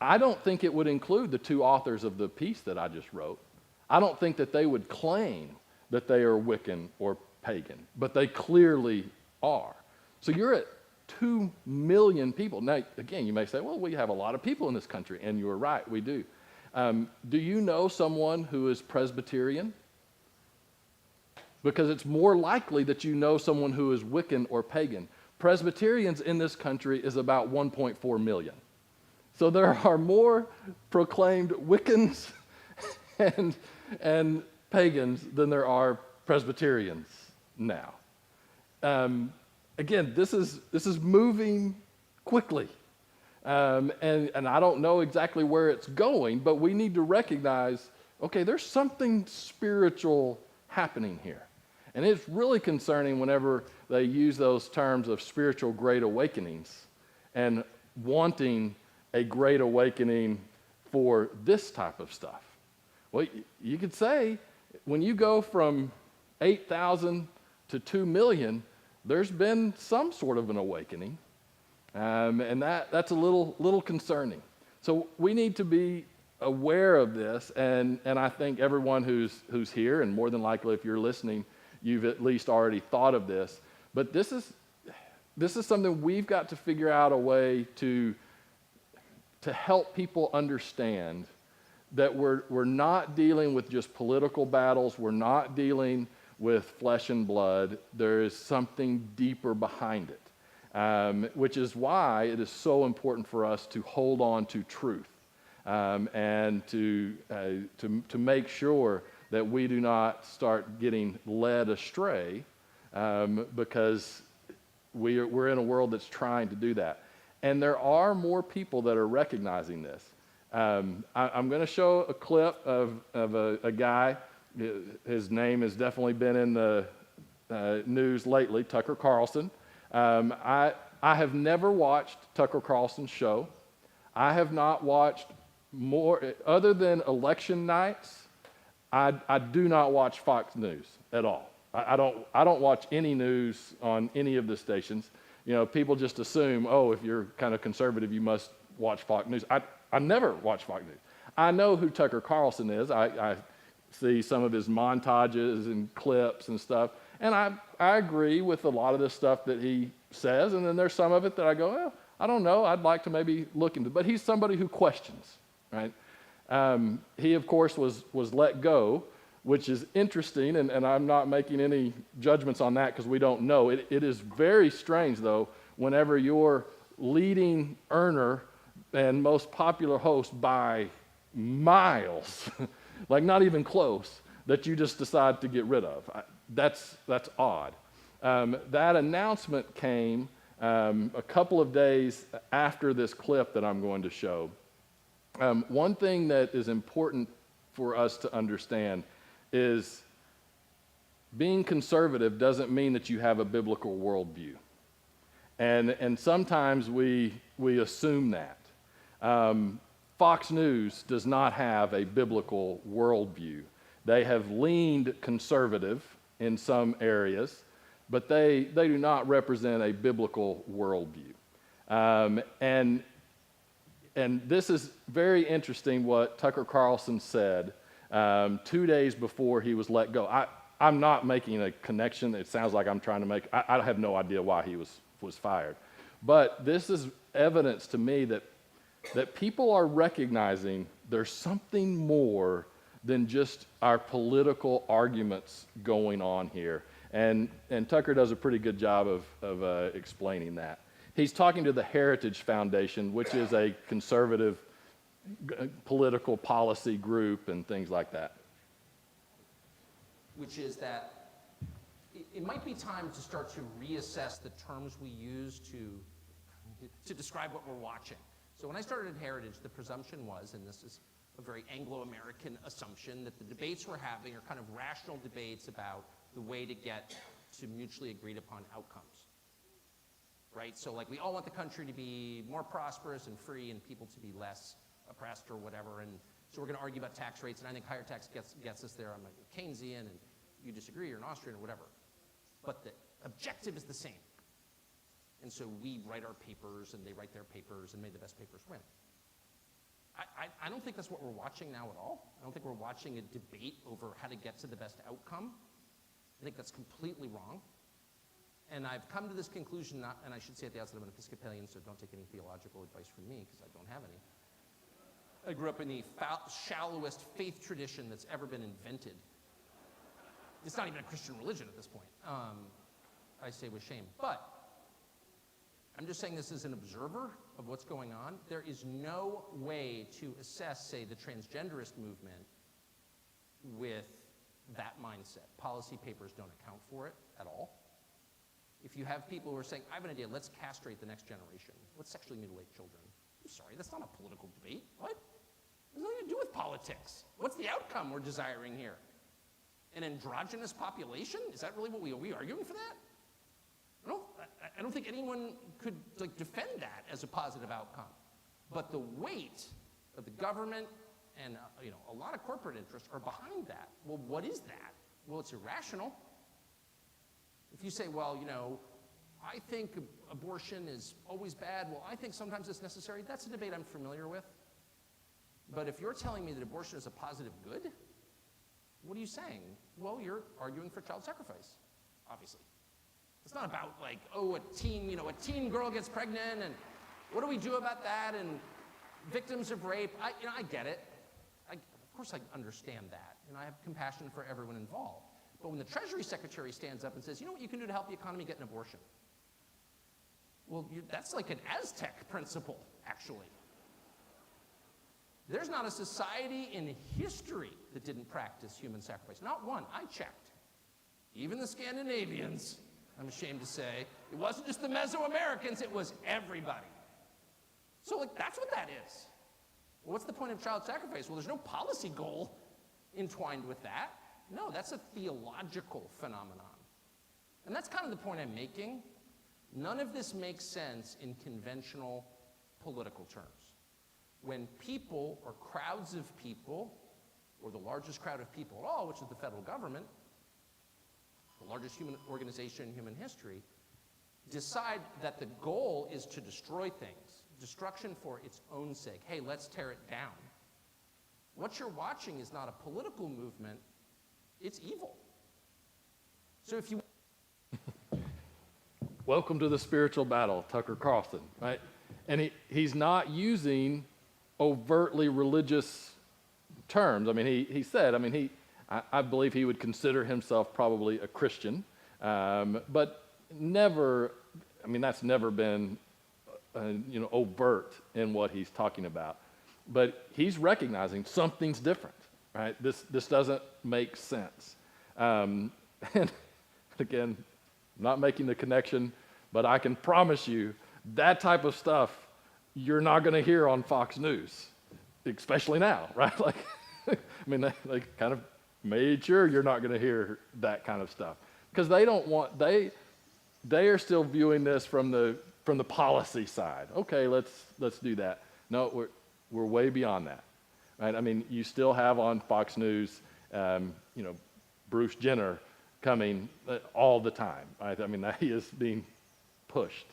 I don't think it would include the two authors of the piece that I just wrote. I don't think that they would claim that they are Wiccan or pagan, but they clearly are. So you're at 2 million people. Now, again, you may say, well, we have a lot of people in this country, and you're right, we do. Do you know someone who is Presbyterian? Because it's more likely that you know someone who is Wiccan or pagan. Presbyterians in this country is about 1.4 million. So there are more proclaimed Wiccans and pagans than there are Presbyterians now. Again, this is moving quickly. And I don't know exactly where it's going, but we need to recognize, okay, there's something spiritual happening here. And it's really concerning whenever they use those terms of spiritual great awakenings and wanting a great awakening for this type of stuff. Well, you could say when you go from 8,000 to 2 million, there's been some sort of an awakening, and that's a little concerning. So we need to be aware of this, and I think everyone who's here, and more than likely if you're listening, you've at least already thought of this. But this is something we've got to figure out a way to help people understand that we're not dealing with just political battles. We're not dealing with flesh and blood. There is something deeper behind it, which is why it is so important for us to hold on to truth and to make sure that we do not start getting led astray because we're in a world that's trying to do that. And there are more people that are recognizing this. I'm going to show a clip of a guy. His name has definitely been in the news lately, Tucker Carlson. I have never watched Tucker Carlson's show. I have not watched more, other than election nights, I do not watch Fox News at all. I don't watch any news on any of the stations. You know, people just assume, oh, if you're kind of conservative, you must watch Fox News. I never watch Fox News. I know who Tucker Carlson is. I see some of his montages and clips and stuff, and I agree with a lot of the stuff that he says, and then there's some of it that I go, well, I don't know, I'd like to maybe look into, but he's somebody who questions, right? He, of course, was let go, which is interesting, and I'm not making any judgments on that because we don't know. It is very strange, though, whenever your leading earner and most popular host by miles, like not even close, that you just decide to get rid of. That's odd. That announcement came a couple of days after this clip that I'm going to show. One thing that is important for us to understand is being conservative doesn't mean that you have a biblical worldview. And sometimes we assume that. Fox News does not have a biblical worldview. They have leaned conservative in some areas, but they do not represent a biblical worldview. And this is very interesting what Tucker Carlson said 2 days before he was let go. I'm not making a connection. It sounds like I'm trying to make. I have no idea why he was fired. But this is evidence to me that people are recognizing there's something more than just our political arguments going on here. And Tucker does a pretty good job of explaining that. He's talking to the Heritage Foundation, which is a conservative political policy group and things like that. Which is that it might be time to start to reassess the terms we use to describe what we're watching. So when I started at Heritage, the presumption was, and this is a very Anglo-American assumption, that the debates we're having are kind of rational debates about the way to get to mutually agreed upon outcomes. Right? So like we all want the country to be more prosperous and free and people to be less oppressed or whatever. And so we're going to argue about tax rates, and I think higher tax gets us there. I'm a Keynesian, and you disagree, you're an Austrian or whatever. But the objective is the same. And so we write our papers, and they write their papers, and may the best papers win. I don't think that's what we're watching now at all. I don't think we're watching a debate over how to get to the best outcome. I think that's completely wrong. And I've come to this conclusion, and I should say at the outset I'm an Episcopalian, so don't take any theological advice from me, because I don't have any. I grew up in the shallowest faith tradition that's ever been invented. It's not even a Christian religion at this point, I say with shame. But I'm just saying this as an observer of what's going on. There is no way to assess, say, the transgenderist movement with that mindset. Policy papers don't account for it at all. If you have people who are saying, I have an idea, let's castrate the next generation. Let's sexually mutilate children. I'm sorry, that's not a political debate. What? It has nothing to do with politics. What's the outcome we're desiring here? An androgynous population? Is that really what are we arguing for that? I don't think anyone could defend that as a positive outcome. But the weight of the government and a lot of corporate interests are behind that. Well, what is that? Well, it's irrational. If you say, well, I think abortion is always bad, well, I think sometimes it's necessary, that's a debate I'm familiar with. But if you're telling me that abortion is a positive good, what are you saying? Well, you're arguing for child sacrifice, obviously. It's not about a teen girl gets pregnant and what do we do about that and victims of rape. I get it. Of course I understand that, and I have compassion for everyone involved. But when the Treasury Secretary stands up and says, you know what you can do to help the economy? Get an abortion. Well, that's like an Aztec principle, actually. There's not a society in history that didn't practice human sacrifice. Not one. I checked. Even the Scandinavians, I'm ashamed to say. It wasn't just the Mesoamericans, it was everybody. So that's what that is. Well, what's the point of child sacrifice? Well, there's no policy goal entwined with that. No, that's a theological phenomenon. And that's kind of the point I'm making. None of this makes sense in conventional political terms. When people or crowds of people, or the largest crowd of people at all, which is the federal government, the largest human organization in human history, decide that the goal is to destroy things, destruction for its own sake. Hey, let's tear it down. What you're watching is not a political movement, it's evil. So if you... Welcome to the spiritual battle, Tucker Carlson, right? And he's not using overtly religious terms. I mean, he said, I believe he would consider himself probably a Christian, but never, that's never been, overt in what he's talking about. But he's recognizing something's different, right? This doesn't make sense. And again, I'm not making the connection, but I can promise you that type of stuff you're not going to hear on Fox News, especially now, right? They kind of made sure you're not going to hear that kind of stuff because they don't want, they are still viewing this from the policy side. Okay, let's do that. No, we're way beyond that, right? You still have on Fox News, Bruce Jenner coming all the time, right? That he is being pushed.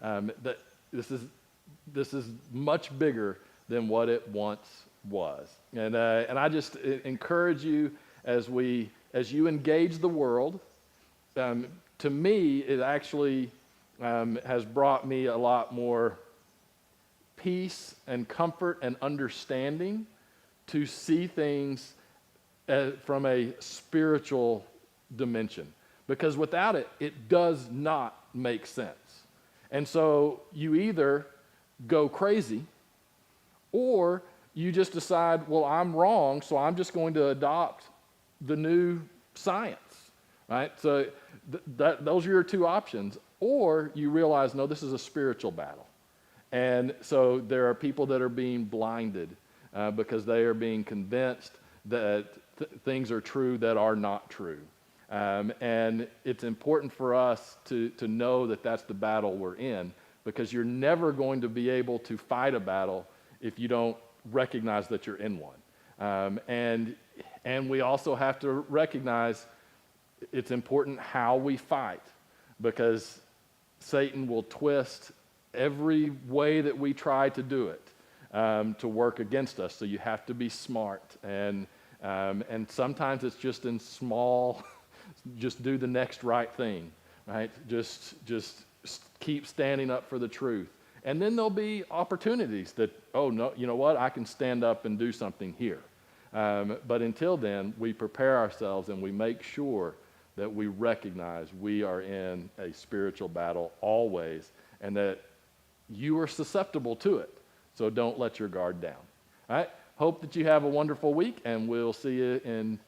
That this is much bigger than what it once was. And I just encourage you as you engage the world, to me, it actually has brought me a lot more peace and comfort and understanding to see things from a spiritual dimension. Because without it, it does not make sense. And so you either go crazy or you just decide, well, I'm wrong, so I'm just going to adopt the new science, right? So those are your two options. Or you realize, no, this is a spiritual battle. And so there are people that are being blinded because they are being convinced that things are true that are not true. And it's important for us to know that that's the battle we're in, because you're never going to be able to fight a battle if you don't recognize that you're in one. And we also have to recognize it's important how we fight, because Satan will twist every way that we try to do it to work against us. So you have to be smart. And sometimes it's just in small, just do the next right thing, right? Just keep standing up for the truth. And then there'll be opportunities that, oh, no, you know what? I can stand up and do something here. But until then, we prepare ourselves and we make sure that we recognize we are in a spiritual battle always, and that you are susceptible to it. So don't let your guard down. All right? Hope that you have a wonderful week, and we'll see you in 2